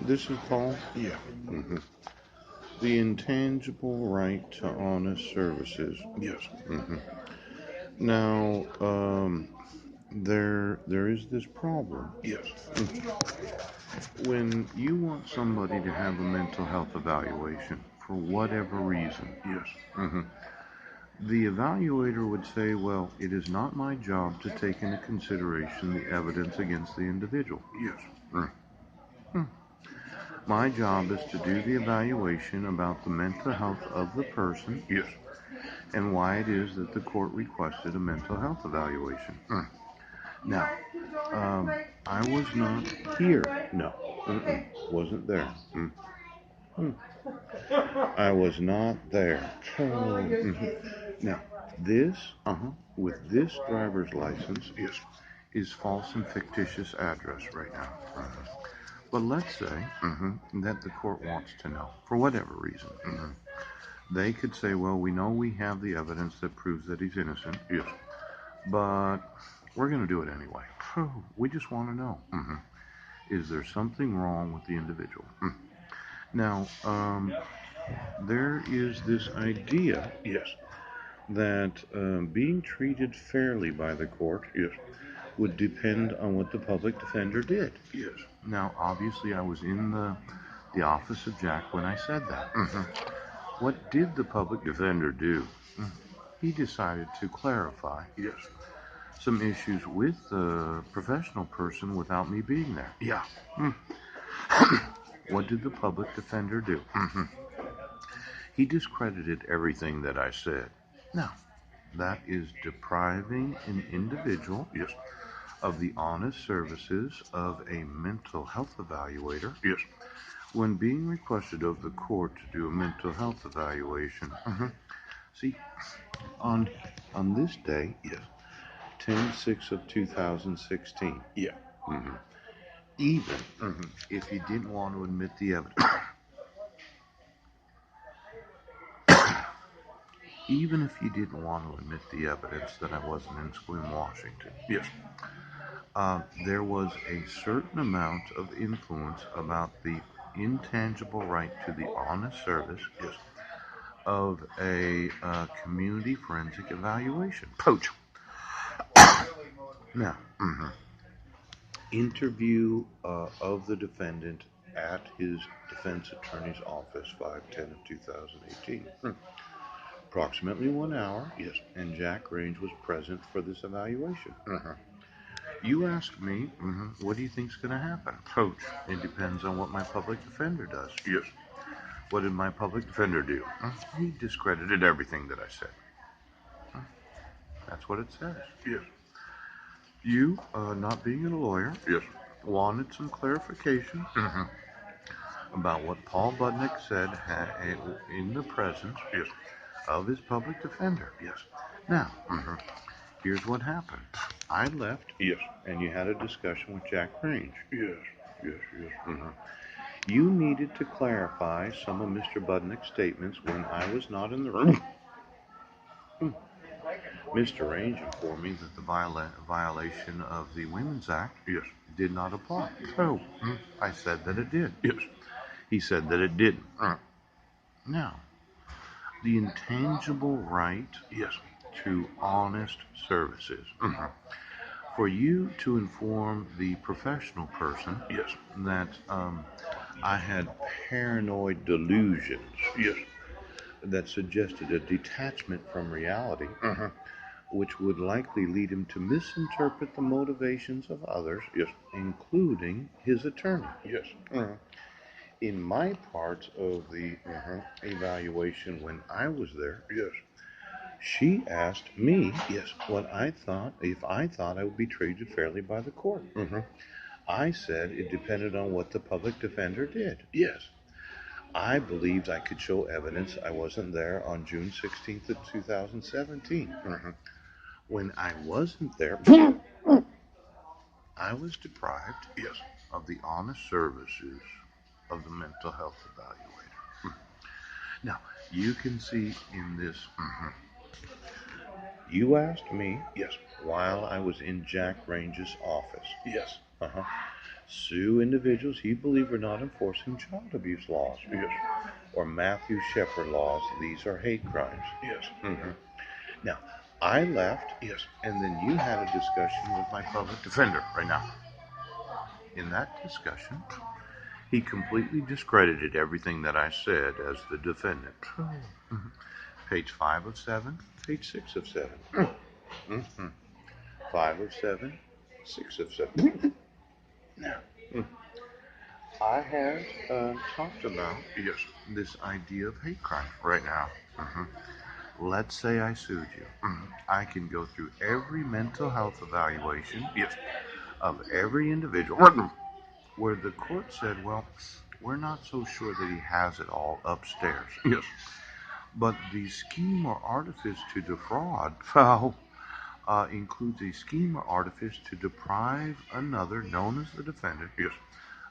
This is Paul. Yeah. hmm The intangible right to honest services. Yes. hmm Now, there is this problem. Yes. When you want somebody to have a mental health evaluation for whatever reason, Yes. hmm the evaluator would say, well, it is not my job to take into consideration the evidence against the individual. Yes. Mm. My job is to do the evaluation about the mental health of the person Yes. and why it is that the court requested a mental health evaluation. Now, I was not here. No, wasn't there. I was not there. Now, this, with this driver's license, Yes. is false and fictitious address right now. But let's say that the court wants to know, for whatever reason. They could say, well, we know we have the evidence that proves that he's innocent. Yes. But we're going to do it anyway. We just want to know, is there something wrong with the individual? Now, there is this idea Yes. that being treated fairly by the court Yes. would depend on what the public defender did. Yes. Now, obviously, I was in the office of Jack when I said that. What did the public defender do? He decided to clarify Yes. some issues with the professional person without me being there. Yeah. What did the public defender do? He discredited everything that I said. Now, that is depriving an individual Yes. of the honest services of a mental health evaluator Yes. when being requested of the court to do a mental health evaluation. See, on this day, Yes. 10/6 of 2016, Yeah. even if you didn't want to admit the evidence, even if you didn't want to admit the evidence that I wasn't in school in Washington, Yes. there was a certain amount of influence about the intangible right to the honest service Yes. of a community forensic evaluation. Coach. Now, interview of the defendant at his defense attorney's office, 5/10 of 2018. Approximately 1 hour, Yes. and Jack Range was present for this evaluation. You ask me, what do you think's going to happen? Coach. It depends on what my public defender does. Yes. What did my public defender do? He discredited everything that I said. That's what it says. Yes. You, not being a lawyer, Yes. wanted some clarification about what Paul Budnick said in the presence Yes. of his public defender. Yes. Now, here's what happened. I left, Yes. and you had a discussion with Jack Range. Yes. Yes. Yes. You needed to clarify some of Mr. Budnick's statements when I was not in the room. Mr. Range informed me that the violation of the Women's Act Yes. did not apply. So I said that it did. Yes. He said that it didn't. Now, the intangible right Yes. to honest services. For you to inform the professional person Yes. that I had paranoid delusions Yes. that suggested a detachment from reality, which would likely lead him to misinterpret the motivations of others, Yes. including his attorney. Yes. In my part of the evaluation when I was there, Yes. she asked me Yes. what I thought, if I thought I would be treated fairly by the court. I said it depended on what the public defender did. Yes. I believed I could show evidence I wasn't there on June 16th of 2017. When I wasn't there, I was deprived Yes. of the honest services of the mental health evaluator. Now, you can see in this, you asked me Yes. while I was in Jack Range's office. Yes. sue individuals he believed were not enforcing child abuse laws. Yes. Or Matthew Shepard laws. These are hate crimes. Yes. Now, I left, Yes. and then you had a discussion with my public defender right now. In that discussion, he completely discredited everything that I said as the defendant. Page 5 of 7, page 6 of 7. 5 of 7, 6 of 7. Now, I have talked about Yes. this idea of hate crime right now. Let's say I sued you. I can go through every mental health evaluation Yes. of every individual where the court said, well, we're not so sure that he has it all upstairs. Yes. But the scheme or artifice to defraud foul includes a scheme or artifice to deprive another, known as the defendant, Yes.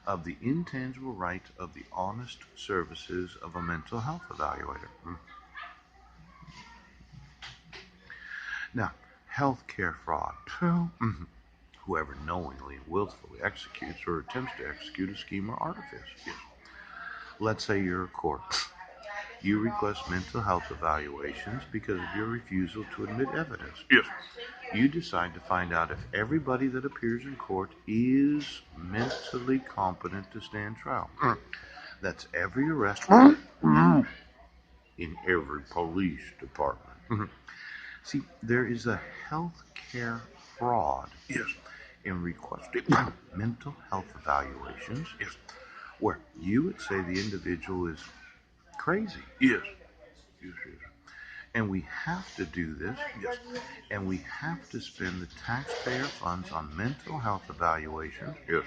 of the intangible right of the honest services of a mental health evaluator. Now, healthcare fraud. Whoever knowingly and willfully executes or attempts to execute a scheme or artifice. Yes. Let's say you're a court. You request mental health evaluations because of your refusal to admit evidence. Yes. You decide to find out if everybody that appears in court is mentally competent to stand trial. That's every arrest in every police department. See, there is a healthcare fraud Yes. in requesting mental health evaluations Yes. where you would say the individual is crazy. Yes. Yes. And we have to do this. Yes. And we have to spend the taxpayer funds on mental health evaluations. Yes.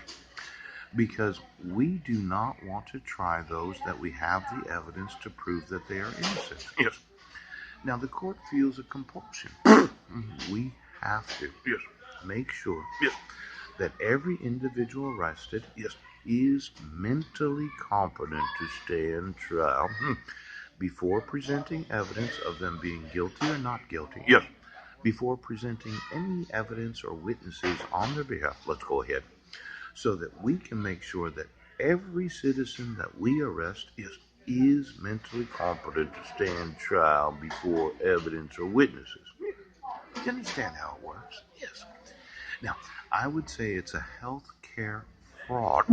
Because we do not want to try those that we have the evidence to prove that they are innocent. Yes. Now, the court feels a compulsion. We have to make sure that every individual arrested is mentally competent to stand trial before presenting evidence of them being guilty or not guilty. Yes. Before presenting any evidence or witnesses on their behalf. Let's go ahead. So that we can make sure that every citizen that we arrest is mentally competent to stand trial before evidence or witnesses. You understand how it works? Yes. Now, I would say it's a health care fraud